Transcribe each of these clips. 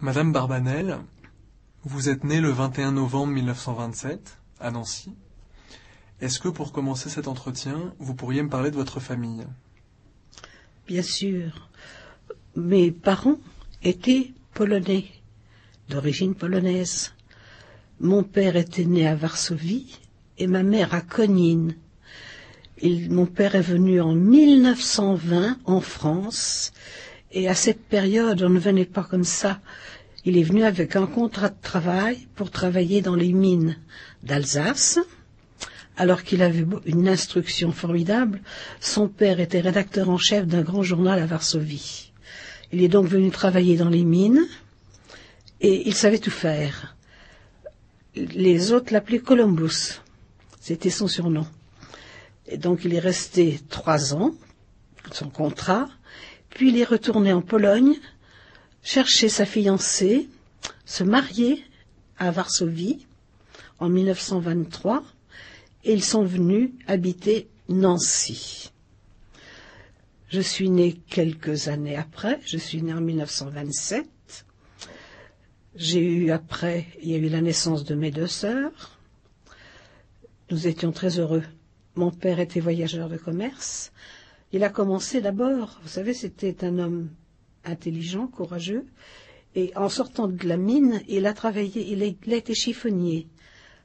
Madame Barbanel, vous êtes née le 21 novembre 1927 à Nancy. Est-ce que pour commencer cet entretien, vous pourriez me parler de votre famille? Bien sûr. Mes parents étaient polonais, d'origine polonaise. Mon père était né à Varsovie et ma mère à Konin. Mon père est venu en 1920 en France et à cette période, on ne venait pas comme ça. Il est venu avec un contrat de travail pour travailler dans les mines d'Alsace. Alors qu'il avait une instruction formidable, son père était rédacteur en chef d'un grand journal à Varsovie. Il est donc venu travailler dans les mines et il savait tout faire. Les autres l'appelaient Columbus, c'était son surnom. Et donc il est resté 3 ans, son contrat, puis il est retourné en Pologne, chercher sa fiancée, se marier à Varsovie en 1923, et ils sont venus habiter Nancy. Je suis née quelques années après, je suis née en 1927. Il y a eu la naissance de mes 2 sœurs. Nous étions très heureux. Mon père était voyageur de commerce. Il a commencé d'abord, vous savez, c'était un homme intelligent, courageux, et en sortant de la mine, il a travaillé, il a été chiffonnier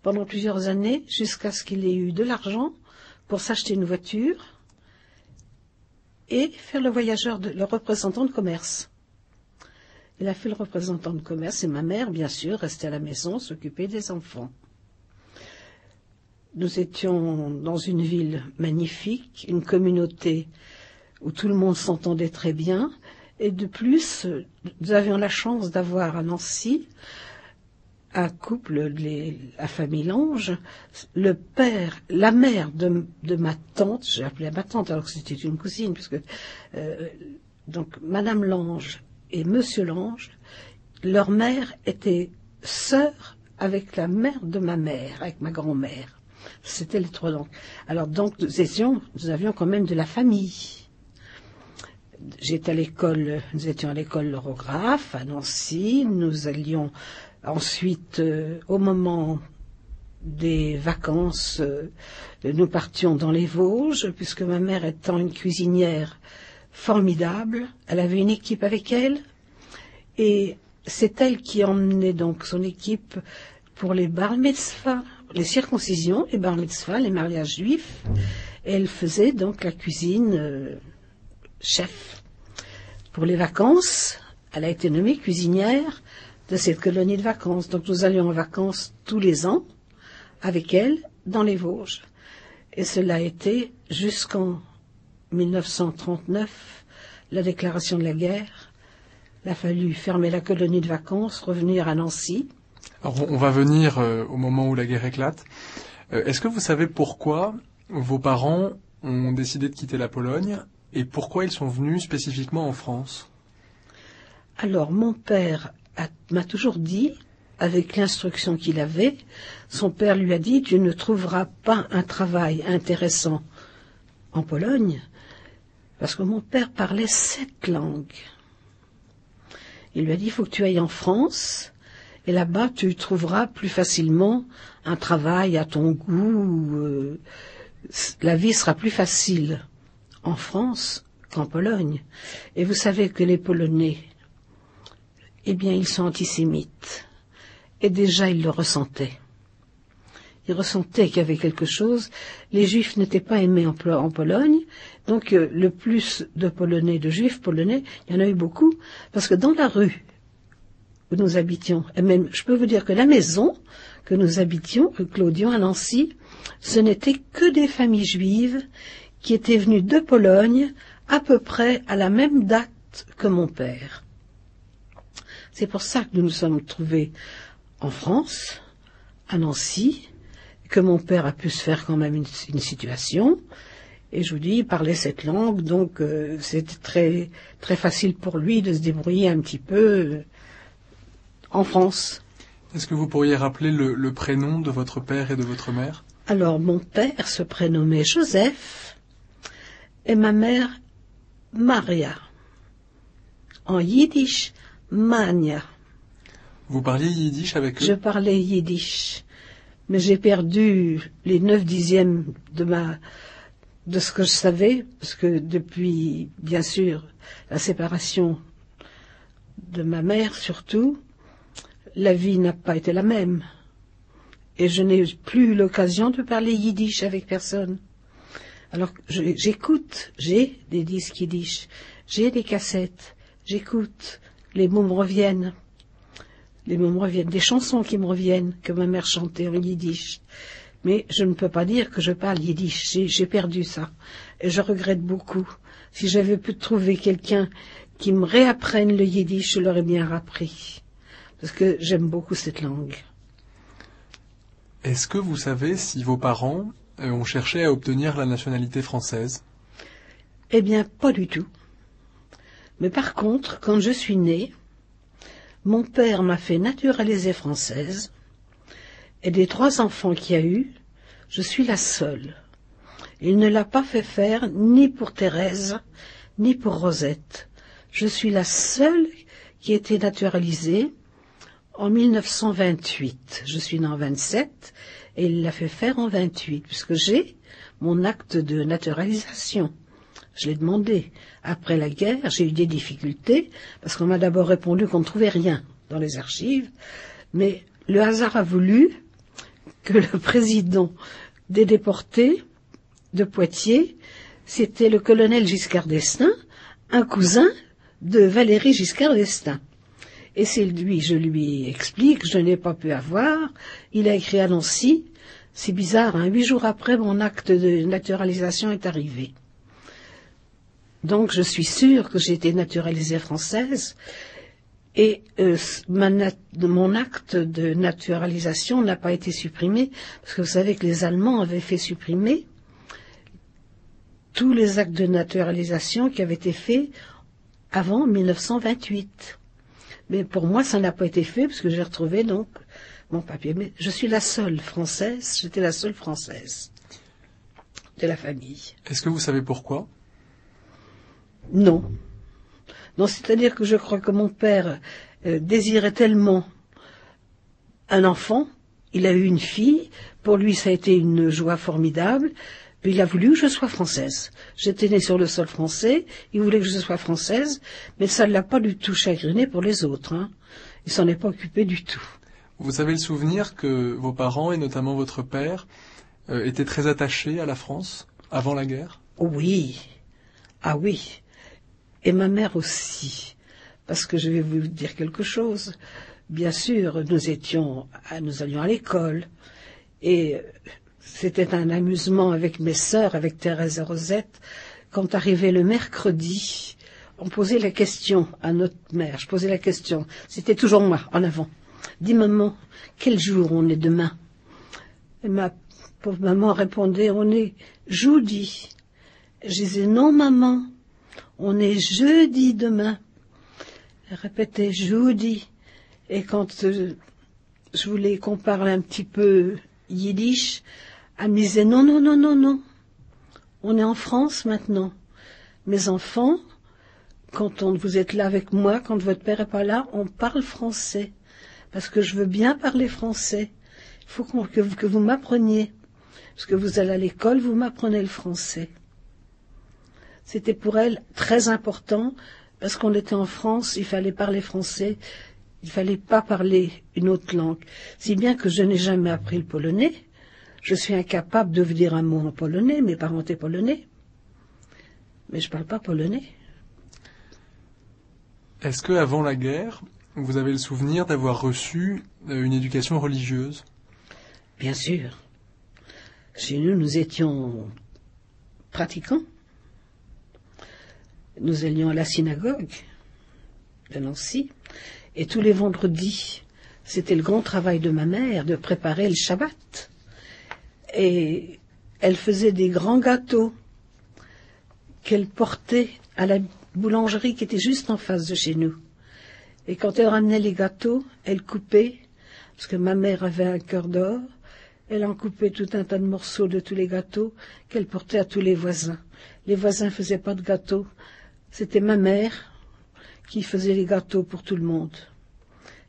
pendant plusieurs années, jusqu'à ce qu'il ait eu de l'argent pour s'acheter une voiture et faire le représentant de commerce. Il a fait le représentant de commerce et ma mère, bien sûr, restait à la maison, s'occuper des enfants. Nous étions dans une ville magnifique, une communauté où tout le monde s'entendait très bien. Et de plus, nous avions la chance d'avoir à Nancy un couple, la famille Lange, le père, la mère de ma tante, j'ai appelé ma tante alors que c'était une cousine, puisque donc Madame Lange et Monsieur Lange, leur mère était sœur avec la mère de ma mère, avec ma grand-mère. C'était les 3 langues. Alors donc nous avions quand même de la famille. Nous étions à l'école l'orographe à Nancy, nous allions ensuite, au moment des vacances, nous partions dans les Vosges, puisque ma mère étant une cuisinière formidable, elle avait une équipe avec elle, et c'est elle qui emmenait donc son équipe pour les bar mitzvahs, les circoncisions, les bar mitzvahs, les mariages juifs, et elle faisait donc la cuisine chef. Pour les vacances, elle a été nommée cuisinière de cette colonie de vacances. Donc nous allions en vacances tous les ans avec elle dans les Vosges. Et cela a été jusqu'en 1939, la déclaration de la guerre. Il a fallu fermer la colonie de vacances, revenir à Nancy. Alors on va venir au moment où la guerre éclate. Est-ce que vous savez pourquoi vos parents ont décidé de quitter la Pologne et pourquoi ils sont venus spécifiquement en France? Alors mon père m'a toujours dit, avec l'instruction qu'il avait, son père lui a dit « Tu ne trouveras pas un travail intéressant en Pologne » parce que mon père parlait 7 langues. Il lui a dit « Il faut que tu ailles en France et là-bas tu trouveras plus facilement un travail à ton goût, la vie sera plus facile en France qu'en Pologne. » Et vous savez que les Polonais, eh bien, ils sont antisémites. Et déjà, ils le ressentaient. Ils ressentaient qu'il y avait quelque chose. Les Juifs n'étaient pas aimés en Pologne. Donc, le plus de Polonais, de Juifs polonais, il y en a eu beaucoup. Parce que dans la rue où nous habitions, et même, je peux vous dire que la maison que nous habitions, rue Clodion à Nancy, ce n'était que des familles juives qui étaient venues de Pologne à peu près à la même date que mon père. C'est pour ça que nous nous sommes trouvés en France, à Nancy, que mon père a pu se faire quand même une situation. Et je vous dis, il parlait cette langue, donc c'était très, très facile pour lui de se débrouiller un petit peu en France. Est-ce que vous pourriez rappeler le prénom de votre père et de votre mère? Alors, mon père se prénommait Joseph et ma mère Maria. En yiddish, Mania. Vous parliez yiddish avec eux? Je parlais yiddish, mais j'ai perdu les 9/10 de ce que je savais, parce que depuis, bien sûr, la séparation de ma mère surtout, la vie n'a pas été la même. Et je n'ai plus eu l'occasion de parler yiddish avec personne. Alors, j'écoute, j'ai des disques yiddish, j'ai des cassettes, j'écoute, les mots me reviennent. Les mots me reviennent, des chansons qui me reviennent, que ma mère chantait en yiddish. Mais je ne peux pas dire que je parle yiddish, j'ai perdu ça. Et je regrette beaucoup. Si j'avais pu trouver quelqu'un qui me réapprenne le yiddish, je l'aurais bien appris. Parce que j'aime beaucoup cette langue. Est-ce que vous savez si vos parents ont cherché à obtenir la nationalité française? Eh bien, pas du tout. Mais par contre, quand je suis née, mon père m'a fait naturaliser française, et des 3 enfants qu'il y a eu, je suis la seule. Il ne l'a pas fait faire ni pour Thérèse, ni pour Rosette. Je suis la seule qui a été naturalisée en 1928. Je suis née en 27, et il l'a fait faire en 28, puisque j'ai mon acte de naturalisation. Je l'ai demandé. Après la guerre, j'ai eu des difficultés, parce qu'on m'a d'abord répondu qu'on ne trouvait rien dans les archives, mais le hasard a voulu que le président des déportés de Poitiers, c'était le colonel Giscard d'Estaing, un cousin de Valéry Giscard d'Estaing. Et c'est lui, je lui explique, je n'ai pas pu avoir, il a écrit à Nancy, c'est bizarre, 8 jours après, mon acte de naturalisation est arrivé. Donc je suis sûre que j'ai été naturalisée française, et mon acte de naturalisation n'a pas été supprimé, parce que vous savez que les Allemands avaient fait supprimer tous les actes de naturalisation qui avaient été faits avant 1928. Mais pour moi, ça n'a pas été fait, parce que j'ai retrouvé donc mon papier. Mais je suis la seule française, j'étais la seule française de la famille. Est-ce que vous savez pourquoi? Non. Non, c'est-à-dire que je crois que mon père désirait tellement un enfant, il a eu une fille, pour lui ça a été une joie formidable, puis il a voulu que je sois française. J'étais née sur le sol français, il voulait que je sois française, mais ça ne l'a pas du tout chagriné pour les autres. Il s'en est pas occupé du tout. Vous avez le souvenir que vos parents, et notamment votre père, étaient très attachés à la France avant la guerre? Oui. Ah oui. Et ma mère aussi. Parce que je vais vous dire quelque chose. Bien sûr, nous allions à l'école. Et c'était un amusement avec mes sœurs, avec Thérèse et Rosette. Quand arrivait le mercredi, on posait la question à notre mère. Je posais la question. C'était toujours moi, en avant. Dis maman, quel jour on est demain? Et ma pauvre maman répondait, on est jeudi. Je disais, non maman, on est jeudi demain. Elle répétait jeudi. Et quand je voulais qu'on parle un petit peu yiddish, elle me disait, non, non, non, non, non. On est en France maintenant. Mes enfants, quand vous êtes là avec moi, quand votre père est pas là, on parle français. Parce que je veux bien parler français. Il faut que vous m'appreniez. Parce que vous allez à l'école, vous m'apprenez le français. C'était pour elle très important, parce qu'on était en France, il fallait parler français, il ne fallait pas parler une autre langue. Si bien que je n'ai jamais appris le polonais. Je suis incapable de vous dire un mot en polonais, mes parents étaient polonais. Mais je ne parle pas polonais. Est-ce que avant la guerre, vous avez le souvenir d'avoir reçu une éducation religieuse? Bien sûr. Chez nous, nous étions pratiquants. Nous allions à la synagogue de Nancy, et tous les vendredis, c'était le grand travail de ma mère de préparer le Shabbat. Et elle faisait des grands gâteaux qu'elle portait à la boulangerie qui était juste en face de chez nous. Et quand elle ramenait les gâteaux, elle coupait, parce que ma mère avait un cœur d'or, elle en coupait tout un tas de morceaux de tous les gâteaux qu'elle portait à tous les voisins. Les voisins ne faisaient pas de gâteaux. C'était ma mère qui faisait les gâteaux pour tout le monde.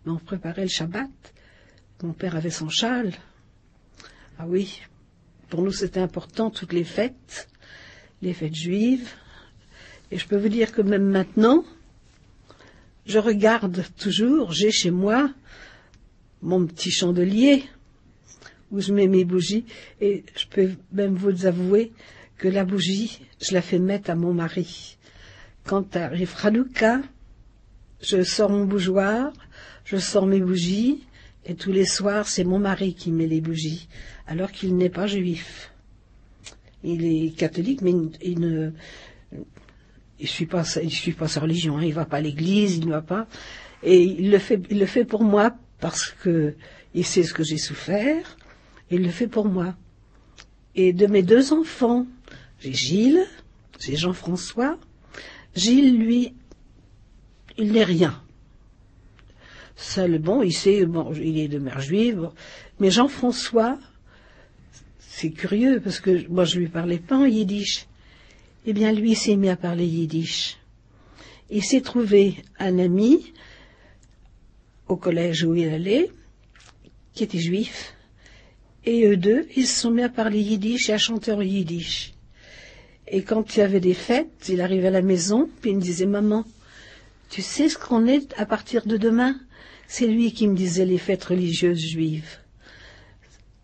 mais on préparait le Shabbat. Mon père avait son châle. Ah oui, pour nous c'était important, toutes les fêtes juives. Et je peux vous dire que même maintenant, je regarde toujours, j'ai chez moi mon petit chandelier où je mets mes bougies, et je peux même vous avouer que la bougie, je la fais mettre à mon mari. Quand arrive Hanouka, je sors mon bougeoir, je sors mes bougies, et tous les soirs, c'est mon mari qui met les bougies, alors qu'il n'est pas juif. Il est catholique, mais il suit pas sa religion, hein. Il va pas à l'église, il ne va pas, et il le fait pour moi, parce que il sait ce que j'ai souffert, et il le fait pour moi. Et de mes 2 enfants, j'ai Gilles, j'ai Jean-François. Gilles, lui, il n'est rien. Seul, bon, il sait, bon, il est de mère juive, bon. Mais Jean-François, c'est curieux, parce que moi, je lui parlais pas en yiddish. Eh bien, lui, il s'est mis à parler yiddish. Il s'est trouvé un ami au collège où il allait, qui était juif, et eux deux, ils se sont mis à parler yiddish et à chanter en yiddish. Et quand il y avait des fêtes, il arrivait à la maison, puis il me disait, maman, tu sais ce qu'on est à partir de demain? C'est lui qui me disait les fêtes religieuses juives.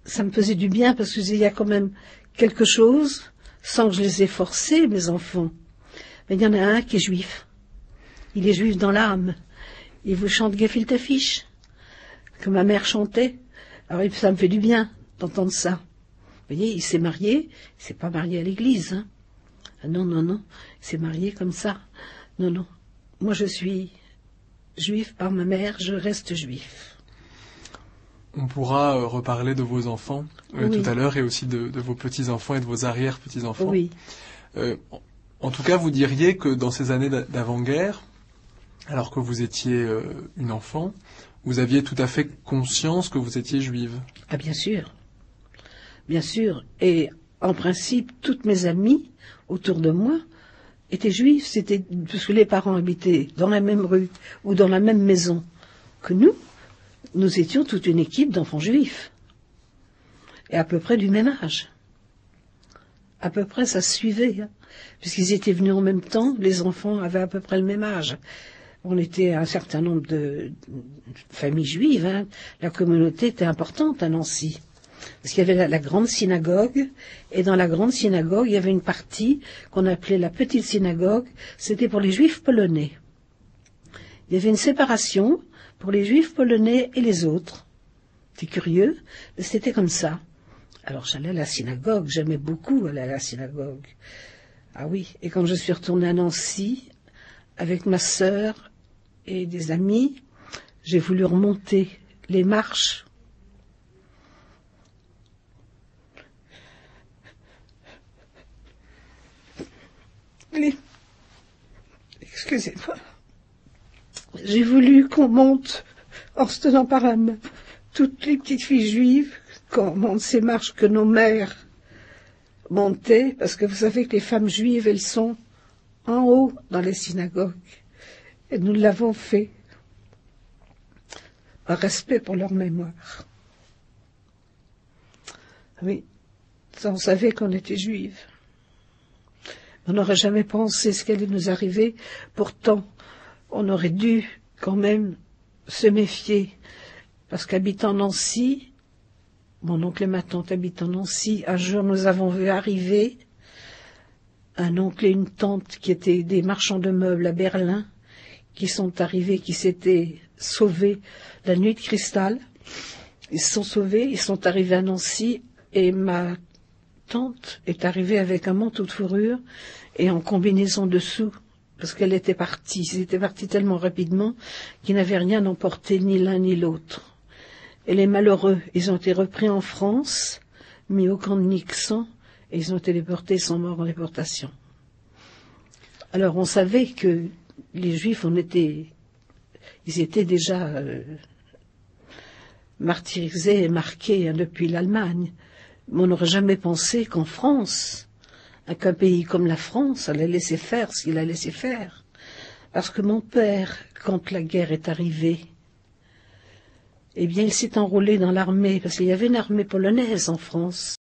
Ça me faisait du bien, parce que il y a quand même quelque chose, sans que je les ai forcés, mes enfants. Mais il y en a un qui est juif. Il est juif dans l'âme. Il vous chante Gefilte Fish, que ma mère chantait. Alors ça me fait du bien d'entendre ça. Vous voyez, il s'est marié, il s'est pas marié à l'église, hein. Ah non, non, non, il s'est marié comme ça. Non, non. Moi, je suis juif par ma mère, je reste juif. On pourra reparler de vos enfants Oui. tout à l'heure, et aussi de vos petits-enfants et de vos arrière-petits-enfants. Oui. En tout cas, vous diriez que dans ces années d'avant-guerre, alors que vous étiez une enfant, vous aviez tout à fait conscience que vous étiez juive. Ah, bien sûr. Bien sûr. Et en principe, toutes mes amies autour de moi étaient juives. C'était parce que les parents habitaient dans la même rue ou dans la même maison que nous. Nous étions toute une équipe d'enfants juifs. Et à peu près du même âge. À peu près, ça se suivait. Hein. Puisqu'ils étaient venus en même temps, les enfants avaient à peu près le même âge. On était un certain nombre de familles juives. Hein. La communauté était importante à Nancy. Parce qu'il y avait la grande synagogue, et dans la grande synagogue, il y avait une partie qu'on appelait la petite synagogue, c'était pour les juifs polonais. Il y avait une séparation pour les juifs polonais et les autres. C'est curieux, mais c'était comme ça. Alors j'allais à la synagogue, j'aimais beaucoup aller à la synagogue. Ah oui, et quand je suis retournée à Nancy, avec ma sœur et des amis, j'ai voulu remonter les marches. Excusez-moi. J'ai voulu qu'on monte, en se tenant par la main, toutes les petites filles juives, qu'on monte ces marches que nos mères montaient, parce que vous savez que les femmes juives, elles sont en haut dans les synagogues. Et nous l'avons fait, par respect pour leur mémoire. Oui, ça, on savait qu'on était juives. On n'aurait jamais pensé ce qui allait nous arriver. Pourtant, on aurait dû quand même se méfier. Parce qu'habitant Nancy, mon oncle et ma tante habitent en Nancy, un jour nous avons vu arriver un oncle et une tante qui étaient des marchands de meubles à Berlin, qui sont arrivés, qui s'étaient sauvés la nuit de cristal. Ils se sont sauvés, ils sont arrivés à Nancy, et ma tante est arrivée avec un manteau de fourrure et en combinaison dessous, parce qu'elle était partie. Ils étaient partis tellement rapidement qu'ils n'avaient rien emporté, ni l'un ni l'autre. Et les malheureux, ils ont été repris en France, mis au camp de Nixon, et ils ont été déportés, ils sont morts en déportation. Alors on savait que les Juifs, ils étaient déjà martyrisés et marqués, hein, depuis l'Allemagne. Mais on n'aurait jamais pensé qu'en France, qu'un pays comme la France allait laisser faire ce qu'il a laissé faire. Parce que mon père, quand la guerre est arrivée, Eh bien, il s'est enrôlé dans l'armée, parce qu'il y avait une armée polonaise en France.